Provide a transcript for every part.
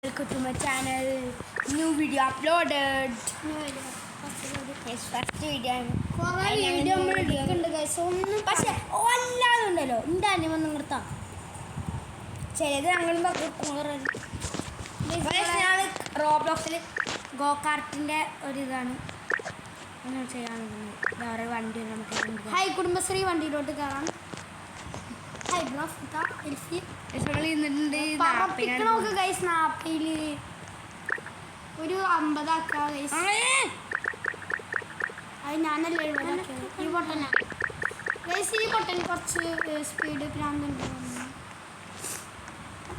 Welcome to my channel. New video uploaded. Yes, first video ആണ്. കുറേ video നമ്മൾ എടുക്കുന്നുണ്ട് ഗൈസ്. ഒന്നും പക്ഷെ അല്ലാതെ ഉണ്ടല്ലോ എൻ്റെ അനിമ നിർത്താം ചിലത് ഞങ്ങളും ഞാൻ റോബ്ലോക്സിൽ ഗോ കാർട്ടിൻ്റെ ഒരിതാണ് അങ്ങനെ ചെയ്യാനുള്ളത്. വേറെ വണ്ടി നമുക്ക് ഹായ് കുടുംബശ്രീ വണ്ടിയിലോട്ട് കയറാം. ഹായ് ബ്രോ എൽഫി പറപ്പിക്കണമൊക്കെ ഗൈസ്. നാപ്പയിൽ ഒരു 50 ആക്കാം ഗൈസ്. അത് ഞാനല്ലേ 70 ആക്കിയത്. ഈ പൊട്ടനാ ഗൈസ്. ഈ പൊട്ടൻ കുറച്ച് സ്പീഡ് ഭ്രാന്തുണ്ട്.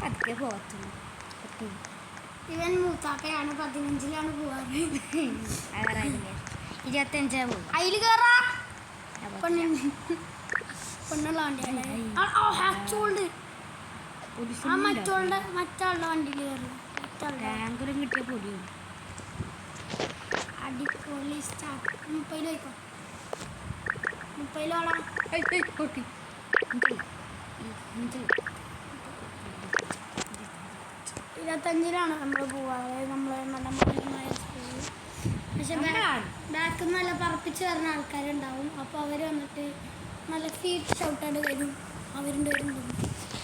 പതുക്കെ പോകത്തുള്ളൂ. ഇവൻ മൂത്താക്കയാണ്. 15ലാണ് പോവാറ്. 25 പോകും. അതിൽ കയറാ പെണ്ണുള്ള വണ്ടിയാണ്. മറ്റാളുടെ വണ്ടിയിൽ കയറി. ബാങ്കിലും കിട്ടിയ പൊടിയും അടിപൊളി സ്റ്റാർട്ട്. 30 വയ്ക്കോ. 30 പൊട്ടി 25ലാണ് നമ്മൾ പോവാറ്. നമ്മൾ നല്ല മോശമായ സ്കൂളിൽ. പക്ഷെ ബാക്കിൽ നിന്ന് നല്ല പറപ്പിച്ച് വരുന്ന ആൾക്കാരുണ്ടാവും. അപ്പോൾ അവർ വന്നിട്ട് നല്ല ഫീറ്റ് ഷൗട്ടായിട്ട് വരും. അവരുണ്ട്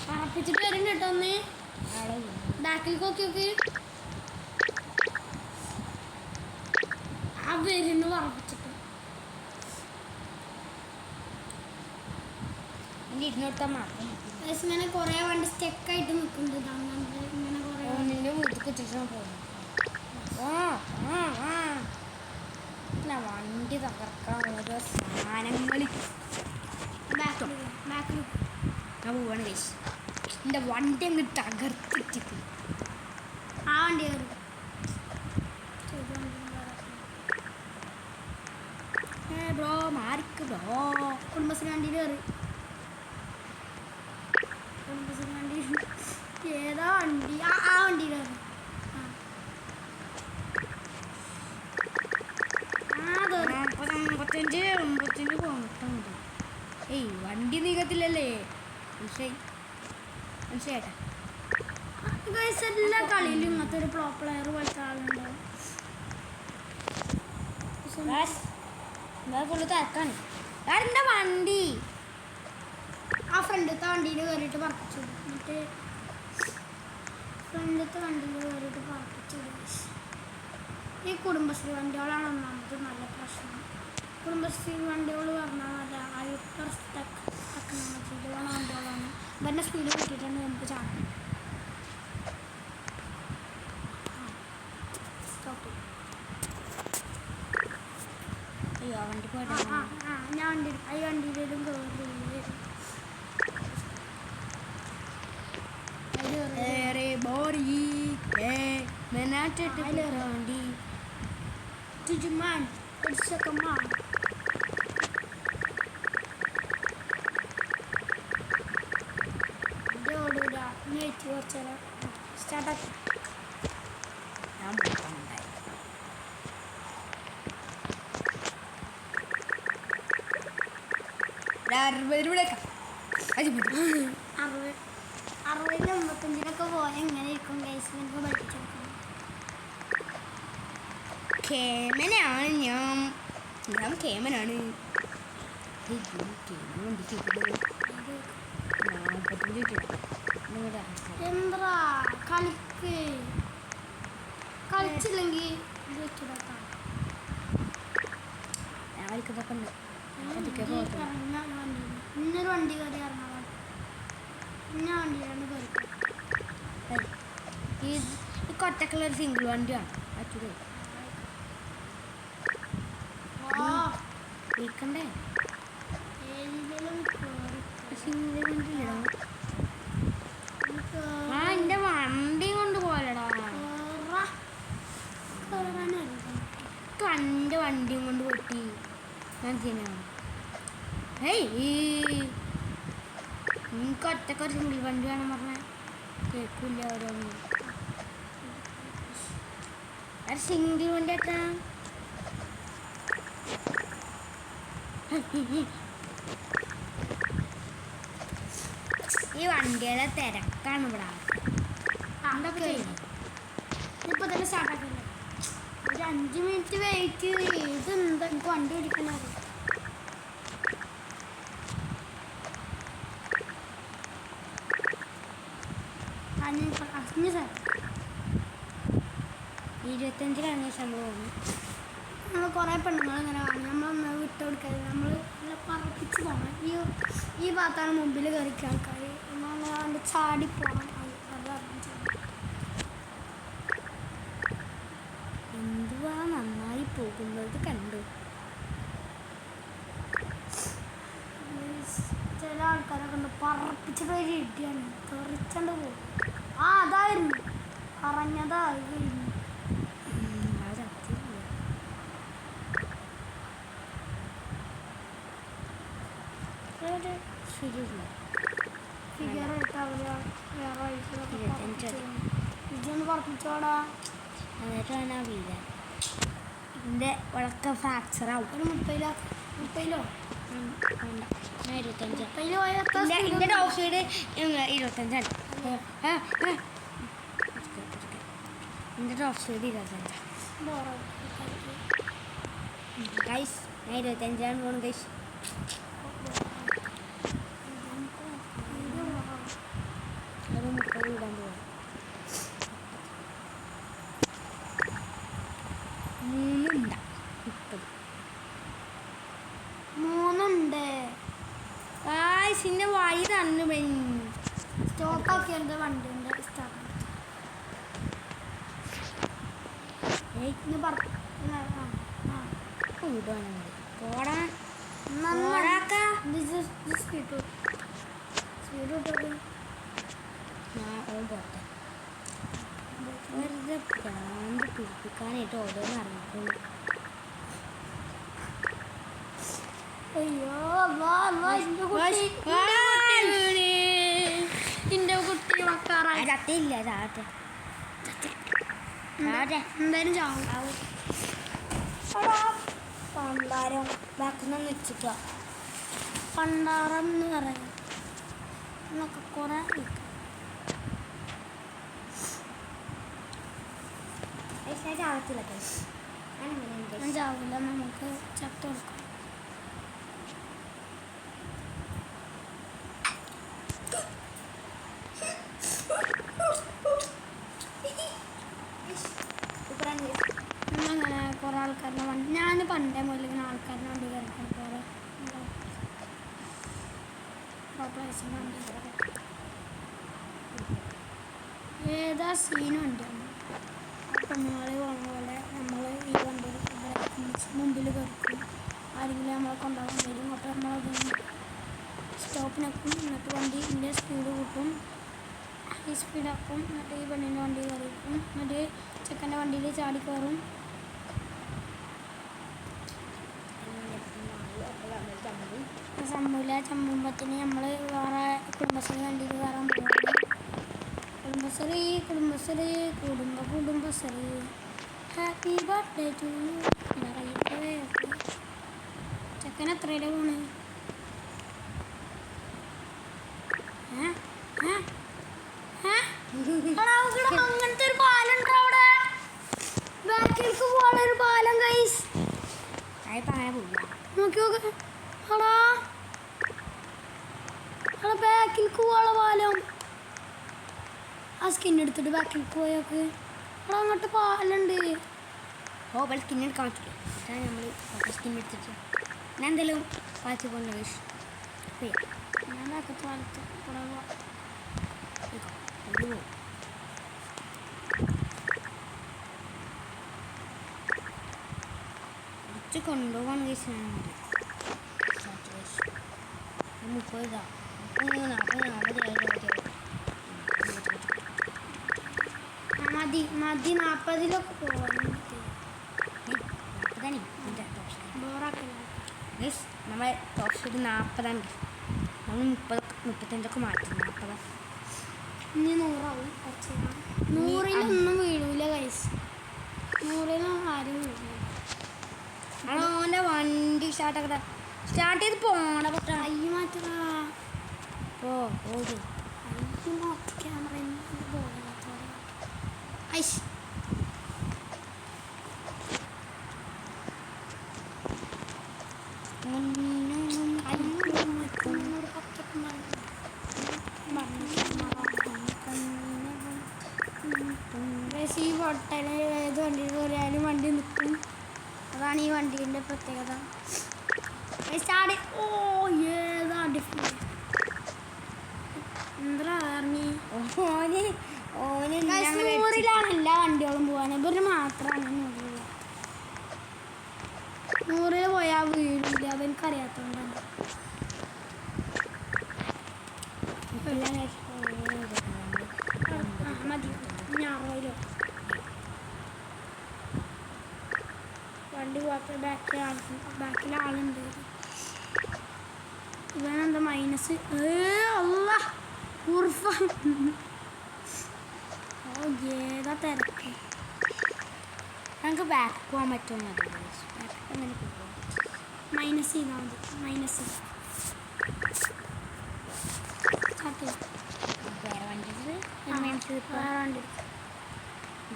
പറപ്പിച്ചിട്ട് വരും കേട്ടോ. ഒന്ന് ബാക്കിൽ നോക്കി ആ വരുന്നു പറപ്പിച്ചിട്ട്. ഇങ്ങനെ കുറേ വണ്ടി സ്റ്റെക്കായിട്ട് നിൽക്കുന്നുണ്ട്. ഇങ്ങനെ കുറേ വണ്ടി തകർക്കാൻ ഓരോ സാധനങ്ങൾ ബാക്കിൽ ഞാൻ പോവാണ് ഗൈസ്. എൻ്റെ വണ്ടി അങ്ങ് തകർത്തിട്ട് ആ വണ്ടി കയറി. ബ്രോ മാറിക്ക് ബ്രോ. കുടുംബശ്രീ വണ്ടിയിൽ കയറി. കുടുംബശ്രീ വണ്ടി ഏതാ വണ്ടി? ആ വണ്ടിയിൽ കയറി. ഏയ് വണ്ടി നീക്കത്തില്ലല്ലേ മനസ്സിലായിട്ടാ. എല്ലാ കളിയിലും ഇങ്ങനത്തെ ഒരു പ്രോ പ്ലെയർ പോലത്തെ ആളുണ്ടാവും. ഫുള്ള് തിരക്കാണ്. എൻ്റെ വണ്ടി ആ ഫ്രണ്ടത്തെ വണ്ടിയിൽ കയറിയിട്ട് പറപ്പിച്ചു. എന്നിട്ട് ഫ്രണ്ടത്തെ വണ്ടിയിൽ കയറിയിട്ട് പറപ്പിച്ചു. ഈ കുടുംബശ്രീ വണ്ടികളാണ് ഒന്നാമത് നല്ല പ്രശ്നം. കുടുംബശ്രീ വണ്ടികൾ പറഞ്ഞാൽ നല്ല ഹൈപ്പർ ടെക്നോളജിയിലുള്ള വണ്ടികളാണ്. ഇവരുടെ സ്പീഡ് കിട്ടിയിട്ടാണ് നമുക്ക് ചാടും. സ്റ്റോപ്പ്. അയ്യോ വണ്ടി പോയിട്ട് ഞാൻ ഈ വണ്ടിയിലും വണ്ടി Tujuman, it's a command. Udah, ini cara start. കേമനാണ് ഞാൻ കേമനാണ്. എന്താ കളിച്ചില്ലെങ്കിൽ ഇന്നൊരു വണ്ടി കയറി ഇറങ്ങാൻ. ഇന്ന വണ്ടിയാണ് കയറി. ഈ കൊട്ടക്കുള്ള ഒരു സിംഗിൾ വണ്ടിയാണ്. അച്ഛൻ വിളിക്കണ്ടേ? ആ എൻ്റെ വണ്ടി കൊണ്ട് പോലടാ. എൻ്റെ വണ്ടിയും കൊണ്ട് പൊട്ടി. ഞാൻ ചെയ്യാനാണ്. നിങ്ങൾക്ക് ഒറ്റക്കൊരു സിംഗിൾ വണ്ടി വേണം പറഞ്ഞാൽ കേൾക്കില്ല. ഓരോന്നും സിംഗിൾ വണ്ടി എത്ര ഈ വണ്ടിയുടെ തിരക്കാണ് ഇവിടെ. തന്നെ സ്റ്റാർട്ടാക്കില്ല. ഒരു 5 മിനിറ്റ് വെയിറ്റ് ചെയ്ത്. ഇതെന്താ എനിക്ക് വണ്ടി ഓടിക്കുന്നത്? അഞ്ഞ് സാർ 25 സംഭവം. നമ്മൾ കുറേ പെണ്ണുങ്ങൾ ഇങ്ങനെ കാണും. നമ്മളൊന്ന് വിട്ട് കൊടുക്കരുത്. നമ്മൾ നല്ല പറപ്പിച്ച് പോകണം. ഈ ഭാഗത്താണ് മുമ്പിൽ കയറിക്കുക ആൾക്കാർ. നമ്മൾ ചാടിപ്പോകണം. എന്തുവാ നന്നായി പോകുന്നത് കണ്ടു. ചില ആൾക്കാരൊക്കെ ഉണ്ട് പറപ്പിച്ചിട്ട് ഒരു ഇടിയാണ് തെറിച്ചണ്ട് പോകും. ആ അതായിരുന്നു പറഞ്ഞതായിരുന്നു. ശരിയില്ല. ഫിഗറായിട്ട് അവർ വേറെ ഇതൊന്ന് പറപ്പിച്ചോടാ. എന്നിട്ടാണ് വീഴാൻ. എൻ്റെ ഉളക്ക ഫ്രാക്ചറാവും. ഒരു മുപ്പയിലോ വേണ്ട, ഞാൻ 25. മുപ്പയിൽ പോയാൽ എൻ്റെ ടോപ്പ് സ്പീഡ് 25ആണ്. എൻ്റെ ടോപ്പ് സ്പീഡ് 25. ഗൈസ് ഞാൻ 25 പോകണം ഗൈസ്. അത് 30 ഇടാൻ പോകും. 3 ഗൈസ് എൻ്റെ വഴി തന്നു. സ്റ്റോപ്പാക്കിയത് വണ്ടിയുണ്ട്. പോടാ പോട്ടെ. വെറുതെ പ്രാന്ത് പിടിപ്പിക്കാനായിട്ട് ഓരോന്ന് അറിയിക്കുള്ളൂ. അയ്യോ എന്റെ കുട്ടി മക്കാറായി. ചത്തില്ല ചാട്ടെ എന്തായാലും ചാവും. പണ്ടാരം ബാക്കുന്ന വെച്ചിട്ടോ. പണ്ടാറം എന്ന് പറയാം എന്നൊക്കെ കുറെ ചാവത്തില്ല. ചാവില്ല. നമുക്ക് ചത്ത് കൊടുക്കാം. അങ്ങനെ കുറേ ആൾക്കാരുടെ വണ്ടി ഞാൻ പണ്ടേ മുതൽ ഇങ്ങനെ ആൾക്കാരുടെ വണ്ടി കയറിക്കാൻ കുറേ വണ്ടി ഏതാ സീൻ വണ്ടിയാണ്. പെണ്ണുങ്ങളെ പോകുന്ന പോലെ നമ്മൾ ഈ വണ്ടി മുമ്പിൽ കയറിക്കും. ആരെങ്കിലും നമ്മളെ കൊണ്ടുപോകാൻ വരും. അപ്പോൾ നമ്മളത് സ്റ്റോപ്പിനൊപ്പം. എന്നിട്ട് വണ്ടീൻ്റെ സ്പീഡ് കൂട്ടും. ഈ സ്പീഡാക്കും. എന്നിട്ട് ഈ പെണ്ണിൻ്റെ വണ്ടി കയറിക്കും. എന്നിട്ട് ചെക്കൻ്റെ വണ്ടിയിൽ ചാടി കയറും. ചമ്മുമ്പത്തിന് നമ്മൾ വേറെ കുടുംബശ്രീ വണ്ടിയിൽ കയറാൻ പോകും. Kudumbashree Kudumbashree happy birthday to you. ചെക്കൻ എത്രയിലെ പോണ്? അങ്ങനത്തെ ഒരു പാലുണ്ടോ അവിടെ? ബാക്കിലേക്ക് പോകാനൊരു പാലം ഗൈസ്. നോക്കി നോക്ക്. ബാക്കിലേക്ക് പോകാനുള്ള പാലം. ആ സ്കിൻ എടുത്തിട്ട് ബാക്കിലേക്ക് പോയൊക്കെ അവിടെ അങ്ങോട്ട് പാലുണ്ട്. സ്കിൻ എടുക്കാൻ പറ്റില്ല. നമ്മൾ സ്കിൻ എടുത്തിട്ട് ഞാൻ എന്തെങ്കിലും പാച്ച് കൊണ്ട് ഞാൻ ബാക്കത്തെ പാലത്ത് കൊണ്ടുപോകാൻ കഴിച്ചാൽ 30 മതി 40-ലൊക്കെ പോവാൻ. നമ്മളെ ടോപ്പ് സ്പീഡ് 40 നമ്മൾ 30-35 മാറ്റി. 40 ഇനി 100 ആവും. 100-ലൊന്നും വീഴൂല ഗൈസ്. 100-ലൊന്നും ആരും വീഴില്ല. ഓൻ്റെ വണ്ടി സ്റ്റാർട്ട് ചെയ്ത് പോണ പൊട്ട. അയ്യ മാറ്റാ ഓടി ക്യാമറ പക്ഷേ ഈ പൊട്ടൽ ഏത് വണ്ടി കയറിയാലും വണ്ടി നിൽക്കും. അതാണ് ഈ വണ്ടീൻ്റെ പ്രത്യേകത. സ്റ്റാർട്ട്. ഓ ഏതാ ഡിഫറെൻറ്റ് എന്താ ഇറങ്ങി. നൂറിലാണ് എല്ലാ വണ്ടികളും പോകാൻ. ഇവര് മാത്രമാണ് 100 പോയാൽ വീടില്ല. അതെനിക്കറിയാത്തതുകൊണ്ടാണ്. മതി ഞാൻ വണ്ടി പോകാത്ത ബാക്കിൽ ആളുണ്ട്. ഇവനെന്താ മൈനസ്. അല്ല ഉർഫ. ഓ ഏതാ തിരക്ക്. ഞങ്ങൾക്ക് ബാക്ക് പോകാൻ പറ്റുമോ? അങ്ങനെ മൈനസ് ചെയ്താൽ മതി. മൈനസ് വേറെ വണ്ടി വേറെ വണ്ടി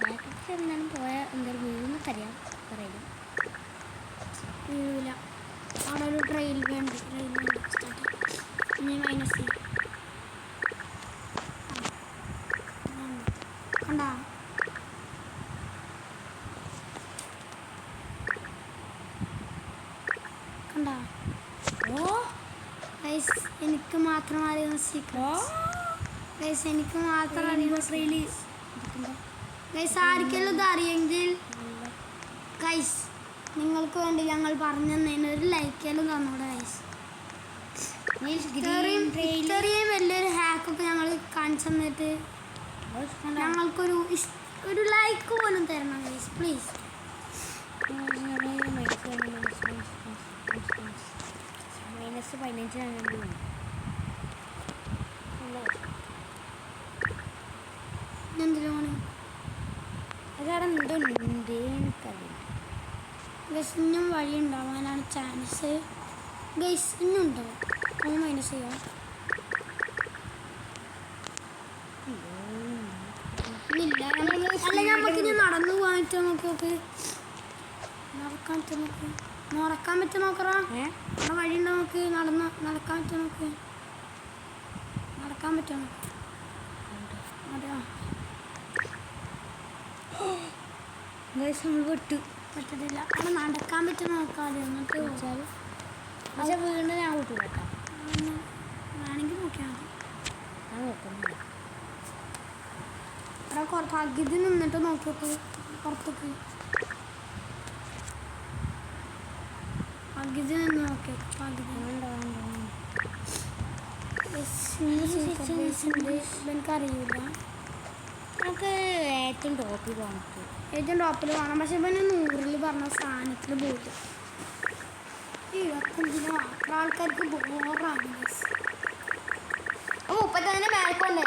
ബാക്കൊക്കെ എന്നാലും പോയാൽ എന്തായാലും വീഴുന്ന തരാം പറയും. വീഴില്ല. അവിടെ ഒരു റെയിൽവേ ഉണ്ട്. റെയിൽവേ ഇനി മൈനസ് ചെയ്യും. കണ്ടാ കണ്ടാ. ഓ ഗൈസ് എനിക്ക് മാത്രം അറിയുന്ന സീക്രട്ട്. ഗൈസ് എനിക്ക് മാത്രം അറിയുന്ന ഗൈസ്. ആർക്കെങ്കിലും ഇത് അറിയെങ്കിൽ ഗൈസ് നിങ്ങൾക്ക് വേണ്ടി ഞങ്ങൾ പറഞ്ഞു തന്നതിന് ഒരു ലൈക്കെല്ലാം തന്നൂടെ ഗൈസ്. ഇത്രയും വലിയൊരു ഹാക്കൊക്കെ ഞങ്ങൾ കാണിച്ചു തന്നിട്ട് ഞങ്ങൾക്കൊരു ഒരു ലൈക്ക് പോലും തരണം ഗൈസ് പ്ലീസ്. -15 എന്തിനാണ് അതാണ് എന്തുണ്ട് എനിക്കറിയില്ല. ഗൈസ് ഇന്നും വഴി ഉണ്ടാവാനാണ് ചാൻസ്. ഗൈസ് ഇന്നും ഉണ്ടാവും. അത് മൈനസ് ചെയ്യാം. ഇല്ല അല്ല നമുക്ക് ഇനി നടന്നു പോകാൻ പറ്റുമോ നോക്ക്. നടക്കാൻ പറ്റുമോ നോക്ക്. നടക്കാൻ പറ്റുമോ നോക്കറാ. അവിടെ വഴി ഉണ്ടോ നോക്ക്. നടക്കാൻ പറ്റുമോ നോക്ക്. നടക്കാൻ പറ്റുമോ നോക്ക്. അതെയോ വിട്ടു പറ്റത്തില്ല. അവിടെ നടക്കാൻ പറ്റുമോ നോക്കാതെ എന്നിട്ട് ചോദിച്ചാൽ പക്ഷെ വീണ്ടും ഞാൻ കൂട്ടു കേട്ടോ. വേണമെങ്കിൽ നോക്കിയാൽ മതി. ഞാൻ നോക്കുന്നില്ല. അവിടെ കുറച്ച് പകുതി നിന്നിട്ട് നോക്കിയൊക്കെ പുറത്തേക്ക് പകുതി നിന്ന് നോക്കിയൊക്കെ പകുതി എനിക്കറിയില്ല. നമുക്ക് ഏറ്റവും ടോപ്പിൽ പോകാൻ പറ്റും. ഏറ്റവും ടോപ്പിൽ വേണം. പക്ഷെ ഇവന് 100 പറഞ്ഞ സാധനത്തിൽ പോയിട്ട് 25 മാത്രം ആൾക്കാർക്ക് ബോറാണ്. 35 മേൽക്കൊണ്ടേ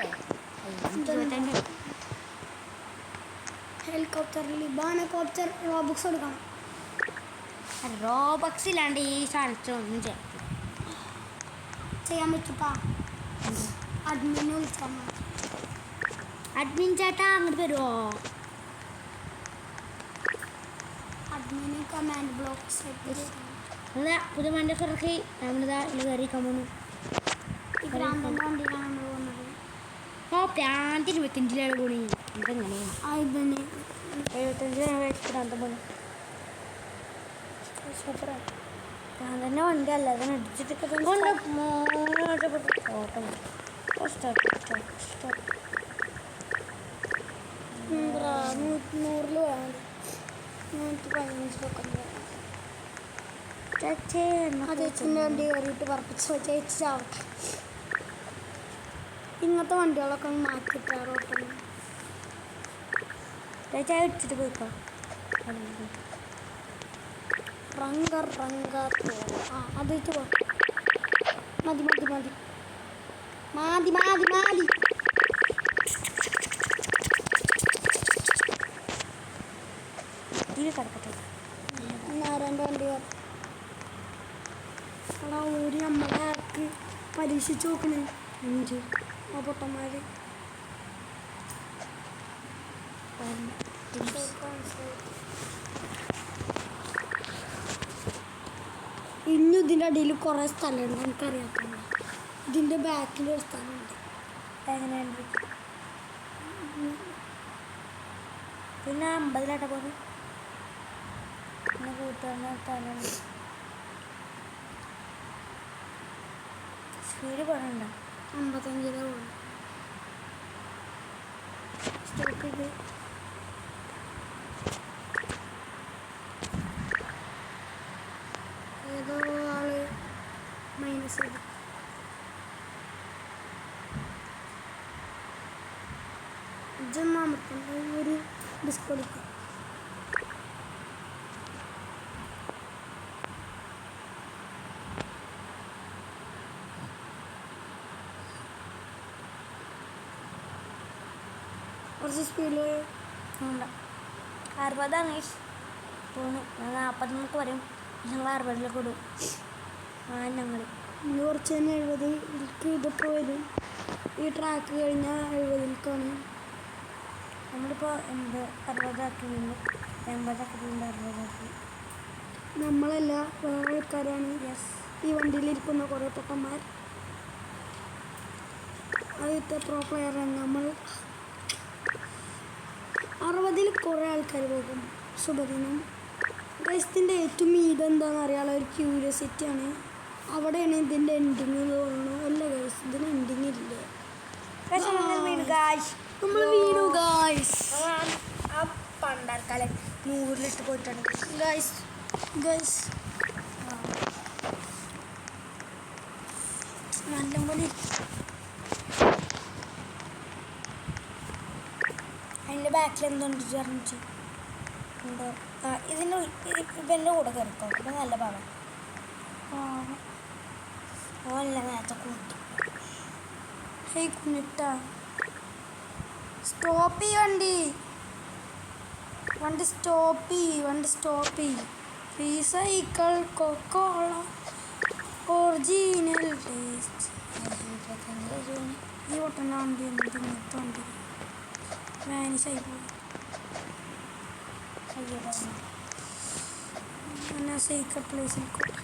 ഹെലികോപ്റ്ററിൽ ഹെലികോപ്റ്റർ റോബോക്സ് എടുക്കണം. റോബക്സിലാണ്ട് ഈ സാധനത്തിനൊന്നും ചെയ്യാൻ പറ്റൂപ്പാ. അഡ്മിനെ വിളിച്ചാൽ മതി. അഡ്മിൻ ചേട്ടാ അങ്ങോട്ട് വരുമോ? അഡ്മിന് കമാൻഡ് ബ്ലോക്സ് എന്നാ പുതിയ വണ്ടിയൊക്കെ ഇറക്കി നമ്മളിതാ കയറിക്കാൻ പോണു. ഈ ഗ്രാമത്തിൻ്റെ വണ്ടിയിലാണ് നമ്മൾ പോകുന്നത്. ഓ 25 പോണി എന്തെങ്ങനെ ഇതന്നെ 75 പോണു. സൂപ്പറാണ്. ഞാൻ തന്നെ വണ്ടി അല്ല അതിനെ അടിച്ചിട്ടൊക്കെ ഓട്ടം സ്റ്റോപ്പ് 100 വേണം. 115 ചേച്ചിൻ്റെ വണ്ടി കയറിയിട്ട് പറപ്പിച്ചോ. ചേച്ചി ചാവട്ടെ. ഇങ്ങനത്തെ വണ്ടികളൊക്കെ മാറ്റിയിട്ട് റോട്ടിൽ ചേച്ചാ ഇടിച്ചിട്ട് പോയിക്കോ. അതിട്ട് പോ. മതി മതി മതി മാതി മാതി മാതി. കിടക്കട്ടെ. ആരാൻ്റെ വണ്ടി അവിടെ ഒരു നമ്മുടെ ആൾക്ക് പരീക്ഷിച്ച് നോക്കണേ. ആ പൊട്ടന്മാർ ഇനി ഇതിൻ്റെ അടിയിൽ കുറേ സ്ഥലമുണ്ട്. എനിക്കറിയാത്തത്. ഇതിൻ്റെ ബാക്കിലൊരു സ്ഥലമുണ്ട്. എങ്ങനെയുണ്ട്? പിന്നെ 50 പോലെ പിന്നെ കൂട്ടുകാരനെ സ്പീഡ് പോകണ്ട 55 പോകും. സ്റ്റോപ്പ് ചെയ്ത് ഏതോ ആള് മൈനസ് ചെയ്തു. ഇതൊന്നാമത്തെ ഒരു ഡിസ്ക് കൊടുക്കാം. കുറച്ച് സ്പീഡിൽ ഉണ്ട് 60 തോന്നി. 40 നമുക്ക് പറയും. ഞങ്ങൾ 60 ഇടും. ഞങ്ങൾ ഇനി കുറച്ച് തന്നെ 70 ഇതിപ്പോൾ വരും. ഈ ട്രാക്ക് കഴിഞ്ഞാൽ 70 നമ്മളിപ്പോൾ 60 ആക്കിയിട്ടുണ്ട്. 80 ആക്കിയിട്ടുണ്ട്. 60 ആക്കി. നമ്മളല്ല വേറെ ആൾക്കാരാണ് ഈ വണ്ടിയിലിരിക്കുന്ന കുറേ പൊട്ടന്മാർ. ആദ്യത്തെ പ്രോ പ്ലെയറാണ് നമ്മൾ. 60 കുറേ ആൾക്കാർ പോകും. ശുഭദിനം. ഇതിൻ്റെ ഏറ്റവും മീത് എന്താണെന്ന് അറിയാനുള്ള ഒരു ക്യൂരിയോസിറ്റിയാണ്. അവിടെയാണ് ഇതിൻ്റെ എൻഡിങ് തോന്നുന്നു. അല്ല ഗൈസ്, ഇതിന് എൻഡിങ് ഇല്ല. നമ്മൾ വീണു ഗായ്സ്. ആ പണ്ടാർക്കാലം 100 പോയിട്ടുണ്ട് ഗൈസ് ഗൈസ് നല്ലപോലെ അതിൻ്റെ ബാക്കിൽ എന്തുണ്ട് പറഞ്ഞിട്ട് ഉണ്ടോ? ഇതിൻ്റെ ഇവൻ്റെ കൂടെ കയറിക്കോ. ഇത് നല്ല പാടാം. ഓല്ല നേരത്തെ കൂട്ടി. ഹേയ് കുഞ്ഞിട്ടാ, സ്റ്റോപ്പ് ചെയ്യ് വണ്ടി സ്റ്റോപ്പ് ചെയ്യ്. Recycle കൊക്കോള original taste. ഈ ഒട്ടൻ്റെ വണ്ടി എന്ത് ഇങ്ങനത്തെ വണ്ടി വാനിഷായി പോയി. ഞാൻ സീക്രട്ട് പ്ലേസിൽ കൂട്ടി.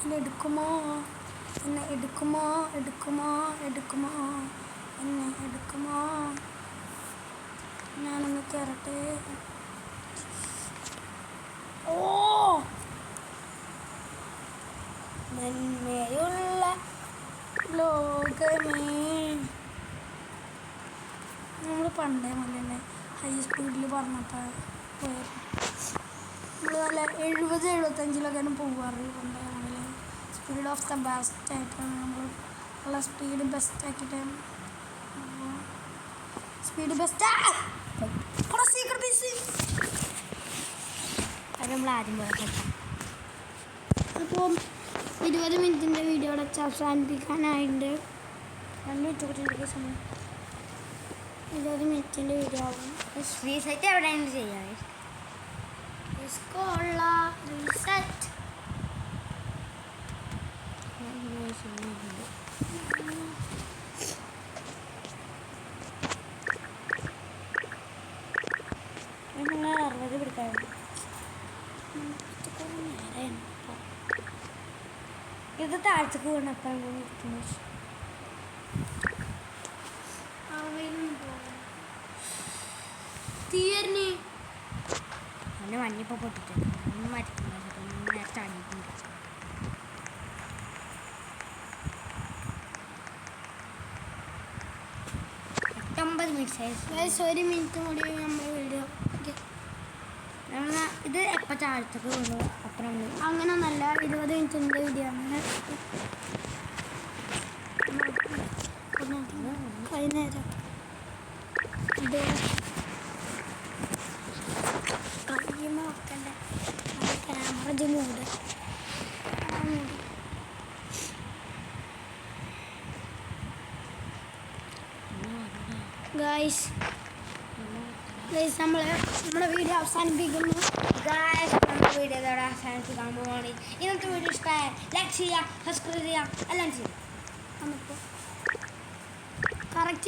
എന്നെ എടുക്കുമോ എന്നെ എടുക്കുമോ ഞാനൊന്ന് കയറട്ടെ. ഓ നന്മയുള്ള ലോകമേ. നമ്മൾ പണ്ടേ മുതലേ ഹൈ സ്പീഡിൽ പറഞ്ഞപ്പോൾ പോയത്. നമ്മൾ നല്ല 70-75 പോകാറ് പണ്ടേ മുതലേ. സ്പീഡ് ഓഫ് ദ ബെസ്റ്റ് ആയിട്ടാണ് നമ്മൾ നല്ല സ്പീഡ് ബെസ്റ്റ് ആക്കിയിട്ട് സ്പീഡ് ബെസ്റ്റ്. അത് നമ്മൾ ആദ്യം പോലെ. അപ്പോൾ 20 മിനിറ്റിൻ്റെ വീഡിയോ ഇവിടെ അവസാനിപ്പിക്കാനായിട്ടുണ്ട്. 2 മിനിറ്റ് കൂട്ടി സമയം. 20 മിനിറ്റിൻ്റെ വീഡിയോ ആവും. റീസെറ്റ് എവിടെയാണ് ചെയ്യാൻ? റീസെറ്റ് നിങ്ങൾ 60 പിടിക്കാറുണ്ട്. ഇത് താഴ്ചക്ക് വീണപ്പോൾ തീയറിന് അങ്ങനെ മഞ്ഞപ്പോൾ പൊട്ടിട്ടുണ്ട്. ഒന്നും മരത്തില്ല. നേരത്തെ അടിയിട്ടുണ്ട്. 50 മിനിറ്റ്. 1 മിനിറ്റ് കൂടി നമ്മൾ വീഡിയോ. ഇത് എപ്പോൾ താഴ്ചക്ക് വീണു അപ്പം നമ്മൾ അങ്ങനെ നല്ല 20 മിനിറ്റിൻ്റെ വീഡിയോ ആണ്. വൈകുന്നേരം നോക്കണ്ട ക്യാമറ മൂട്. ഗായ്സ് നമ്മുടെ വീഡിയോ അവസാനിപ്പിക്കുന്നു. നമ്മുടെ വീഡിയോ ഇതോടെ അവസാനിപ്പിക്കാൻ പോവുകയാണ്. ഇന്നത്തെ വീഡിയോ ഇഷ്ടമായ ലൈക്ക് ചെയ്യുക, സബ്സ്ക്രൈബ് ചെയ്യുക, എല്ലാം ചെയ്യുക. നമുക്ക്